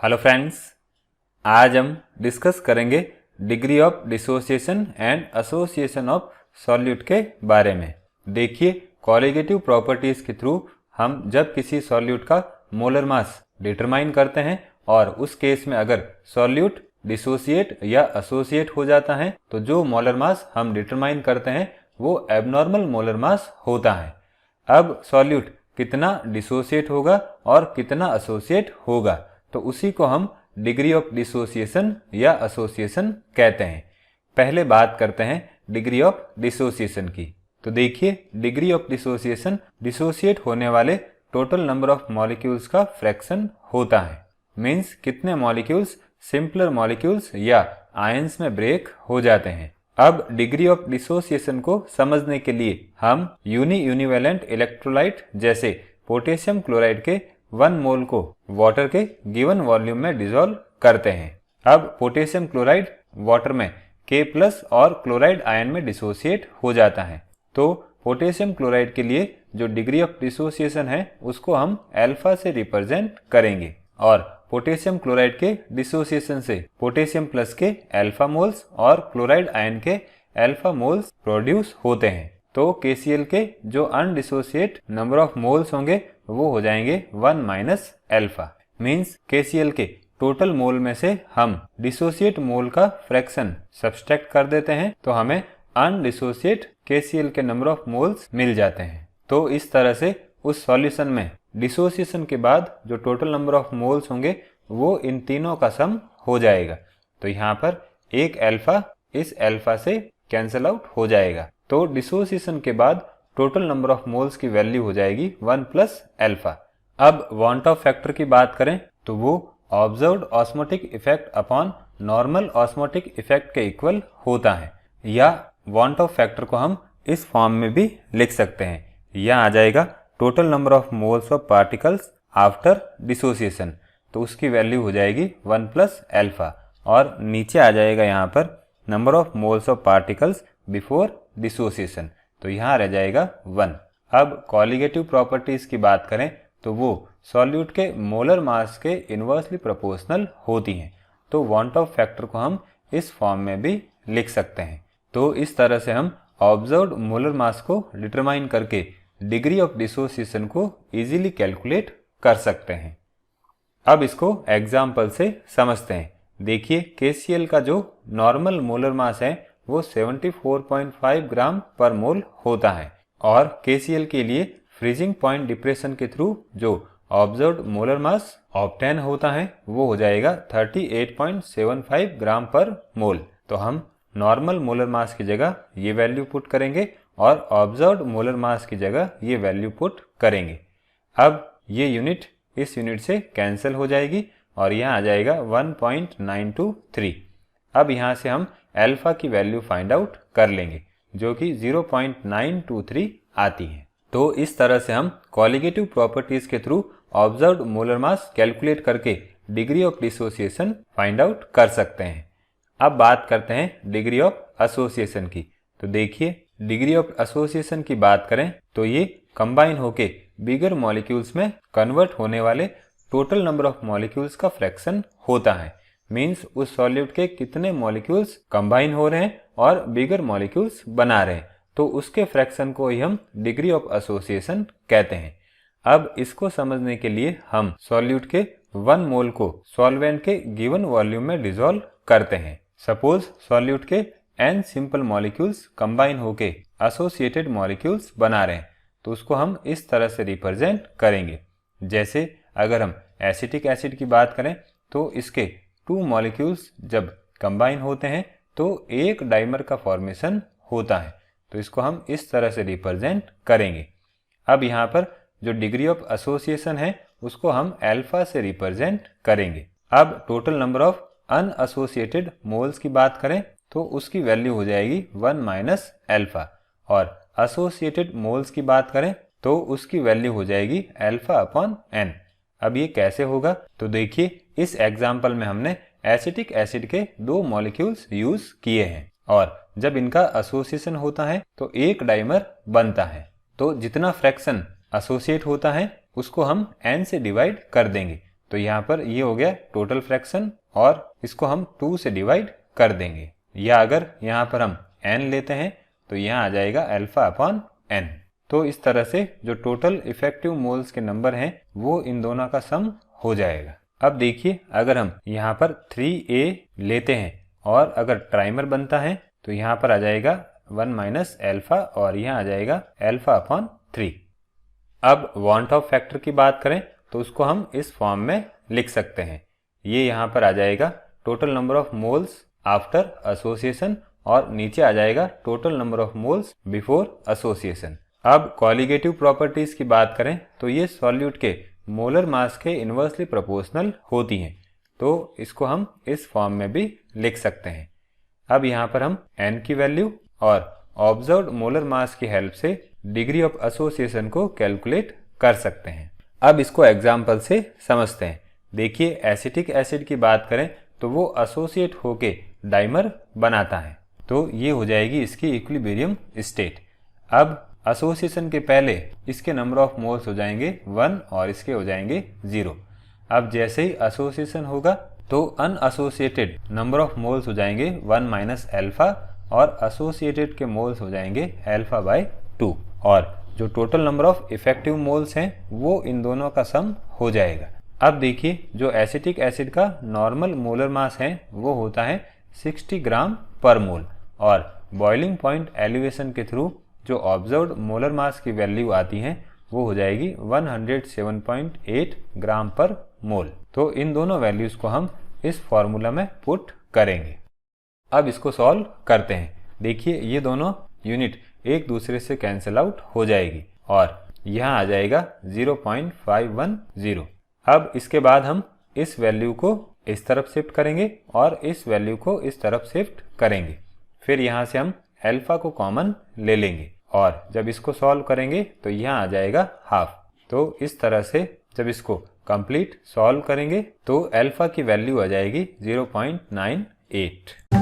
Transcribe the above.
Hello friends, आज हम discuss करेंगे degree of dissociation and association of solute के बारे में। देखिए, कॉलिगेटिव प्रॉपर्टीज के थ्रू हम जब किसी सॉल्यूट का मोलर मास डिटरमाइन करते हैं और उस केस में अगर सॉल्यूट डिसोसिएट या एसोसिएट हो जाता है तो जो मोलर मास हम डिटरमाइन करते हैं वो एबनॉर्मल मोलर मास होता है। अब सॉल्यूट कितना डिसोसिएट होगा और कितना एसोसिएट होगा तो उसी को हम डिग्री ऑफ डिसोसिएशन या एसोसिएशन कहते हैं। पहले बात करते हैं डिग्री ऑफ डिसोसिएशन की। तो देखिए, डिग्री ऑफ डिसोसिएशन डिसोसिएट होने वाले टोटल नंबर ऑफ मॉलिक्यूल्स का फ्रैक्शन होता है। मींस कितने मॉलिक्यूल्स सिंपलर मॉलिक्यूल्स या आयंस में ब्रेक हो जाते हैं। अब डिग्री ऑफ डिसोसिएशन को समझने के लिए हम यूनिवैलेंट इलेक्ट्रोलाइट जैसे पोटेशियम क्लोराइड के 1 मोल को वाटर के गिवन वॉल्यूम में डिसॉल्व करते हैं। अब पोटेशियम क्लोराइड वाटर में K+ और क्लोराइड आयन में डिसोसिएट हो जाता है। तो पोटेशियम क्लोराइड के लिए जो डिग्री ऑफ डिसोसिएशन है उसको हम अल्फा से रिप्रेजेंट करेंगे और पोटेशियम क्लोराइड के डिसोसिएशन से पोटेशियम प्लस के अल्फा मोल्स और क्लोराइड आयन के अल्फा मोल्स प्रोड्यूस होते हैं। तो KCl के जो अनडिसोसिएट नंबर ऑफ मोल्स होंगे वो हो जाएंगे 1 - अल्फा। मीन्स KCl के टोटल मोल में से हम डिसोसिएट मोल का फ्रैक्शन सब्सट्रैक्ट कर देते हैं तो हमें अनडिसोसिएट KCl के नंबर ऑफ मोल्स मिल जाते हैं। तो इस तरह से उस सॉल्यूशन में डिसोसिएशन के बाद जो टोटल नंबर ऑफ मोल्स होंगे वो इन तीनों का सम हो जाएगा। तो यहाँ पर एक अल्फा इस अल्फा से कैंसिल आउट हो जाएगा। तो डिसोसिएशन के बाद टोटल नंबर ऑफ मोल्स की वैल्यू हो जाएगी 1 + अल्फा। अब वांट ऑफ फैक्टर की बात करें तो वो observed osmotic effect upon normal osmotic effect के इक्वल होता है, या वांट ऑफ फैक्टर को हम इस फॉर्म में भी लिख सकते हैं। यह आ जाएगा total number of moles of particles after dissociation, तो उसकी वैल्यू हो जाएगी 1 + अल्फा और नीचे आ जाएगा यहाँ पर number of moles of particles before dissociation, तो यहाँ रह जाएगा 1। अब कॉलिगेटिव प्रॉपर्टीज की बात करें तो वो सॉल्यूट के मोलर मास के इन्वर्सली प्रोपोर्शनल होती हैं। तो वांट ऑफ फैक्टर को हम इस फॉर्म में भी लिख सकते हैं। तो इस तरह से हम ऑब्जर्व्ड मोलर मास को डिटरमाइन करके डिग्री ऑफ डिसोसिएशन को इजीली कैलकुलेट कर सकते हैं। अब इसको एग्जाम्पल से समझते हैं। देखिए, KCl का जो नॉर्मल मोलर मास है वो 74.5 ग्राम पर मोल होता है और KCl के लिए फ्रीजिंग पॉइंट डिप्रेशन के थ्रू जो ऑब्जर्व्ड मोलर मास ऑब्टेन होता है वो हो जाएगा 38.75 ग्राम पर मोल। तो हम नॉर्मल मोलर मास की जगह ये वैल्यू पुट करेंगे और ऑब्जर्व्ड मोलर मास की जगह ये वैल्यू पुट करेंगे। अब ये यूनिट इस यूनिट से कैंसिल हो जाएगी और यहाँ आ जाएगा 1.923। अब यहाँ से हम अल्फा की वैल्यू फाइंड आउट कर लेंगे जो कि 0.923 आती है। तो इस तरह से हम कॉलिगेटिव प्रॉपर्टीज के through observed molar mass calculate करके degree of dissociation find out कर सकते हैं। अब बात करते हैं डिग्री ऑफ एसोसिएशन की। तो देखिए, डिग्री ऑफ एसोसिएशन की बात करें तो ये कंबाइन होके बिगर मॉलिक्यूल्स में कन्वर्ट होने वाले टोटल नंबर ऑफ मॉलिक्यूल्स का फ्रैक्शन होता है। मींस उस सॉल्यूट के कितने मॉलिक्यूल्स कंबाइन हो रहे हैं और बिगर मॉलिक्यूल्स बना रहे हैं, तो उसके फ्रैक्शन को ही हम डिग्री ऑफ एसोसिएशन कहते हैं। अब इसको समझने के लिए हम सॉल्यूट के 1 मोल को सॉल्वेंट के गिवन वॉल्यूम में डिसॉल्व करते हैं। सपोज सॉल्यूट के n सिंपल मॉलिक्यूल्स कंबाइन होके एसोसिएटेड मॉलिक्यूल्स बना रहे हैं, तो उसको हम इस तरह से रिप्रेजेंट करेंगे। जैसे अगर हम एसिटिक एसिड की बात करें तो इसके 2 मॉलिक्यूल्स जब कंबाइन होते हैं तो एक डाइमर का फॉर्मेशन होता है, तो इसको हम इस तरह से रिप्रेजेंट करेंगे। अब यहाँ पर जो डिग्री ऑफ एसोसिएशन है उसको हम अल्फा से रिप्रेजेंट करेंगे। अब टोटल नंबर ऑफ अनएसोसिएटेड मोल्स की बात करें तो उसकी वैल्यू हो जाएगी 1 - अल्फा और एसोसिएटेड मोल्स की बात करें तो उसकी वैल्यू हो जाएगी α/n। अब ये कैसे होगा तो देखिए, इस एग्जाम्पल में हमने एसिटिक एसिड के 2 मॉलिक्यूल्स यूज किए हैं और जब इनका एसोसिएशन होता है तो एक डाइमर बनता है। तो जितना फ्रैक्शन एसोसिएट होता है उसको हम n से डिवाइड कर देंगे, तो यहाँ पर ये हो गया टोटल फ्रैक्शन और इसको हम 2 से डिवाइड कर देंगे। या अगर यहाँ पर हम n लेते हैं तो यहाँ आ जाएगा अल्फा अपॉन n। तो इस तरह से जो टोटल इफेक्टिव मोल्स के नंबर हैं वो इन दोनों का सम हो जाएगा। अब देखिए अगर हम यहाँ पर 3a लेते हैं और अगर ट्राइमर बनता है तो यहाँ पर आ जाएगा 1 माइनस अल्फा और यहाँ आ जाएगा अल्फा अपॉन 3। अब वांट ऑफ फैक्टर की बात करें तो उसको हम इस फॉर्म में लिख सकते हैं। ये यहाँ पर आ जाएगा total number of moles after association और नीचे आ जाएगा total number of moles before association. अब कॉलिगेटिव प्रॉपर्टीज की बात करें तो ये सॉल्यूट के मोलर मास के इन्वर्सली प्रोपोर्शनल होती हैं, तो इसको हम इस फॉर्म में भी लिख सकते हैं। अब यहाँ पर हम n की वैल्यू और ऑब्जर्व्ड मोलर मास की हेल्प से डिग्री ऑफ एसोसिएशन को कैलकुलेट कर सकते हैं। अब इसको एग्जाम्पल से समझते हैं। देखिए एसिटिक एसिड की बात करें तो वो एसोसिएट होके डाइमर बनाता है, तो ये हो जाएगी इसकी इक्विलिब्रियम स्टेट। अब एसोसिएशन के पहले इसके नंबर ऑफ मोल्स हो जाएंगे 1 और इसके हो जाएंगे 0। अब जैसे ही एसोसिएशन होगा तो अनएसोसिएटेड नंबर ऑफ मोल्स हो जाएंगे 1 माइनस अल्फा और एसोसिएटेड के मोल्स हो जाएंगे अल्फा बाय 2 और जो total number of effective moles हैं वो इन दोनों का सम हो जाएगा। अब देखिए जो एसिटिक एसिड का नॉर्मल मोलर मास है वो होता है 60 ग्राम पर मोल और बॉइलिंग पॉइंट एलिवेशन के थ्रू जो ऑब्जर्व्ड मोलर मास की वैल्यू आती है वो हो जाएगी 107.8 ग्राम पर मोल। तो इन दोनों वैल्यूज को हम इस फॉर्मूला में पुट करेंगे। अब इसको सॉल्व करते हैं। देखिए ये दोनों यूनिट एक दूसरे से कैंसिल आउट हो जाएगी और यहाँ आ जाएगा 0.510। अब इसके बाद हम इस वैल्यू को इस तरफ शिफ्ट करेंगे और इस वैल्यू को इस तरफ शिफ्ट करेंगे। फिर यहाँ से हम अल्फा को कॉमन ले लेंगे और जब इसको सॉल्व करेंगे तो यहाँ आ जाएगा हाफ। तो इस तरह से जब इसको कंप्लीट सॉल्व करेंगे तो अल्फा की वैल्यू आ जाएगी 0.98।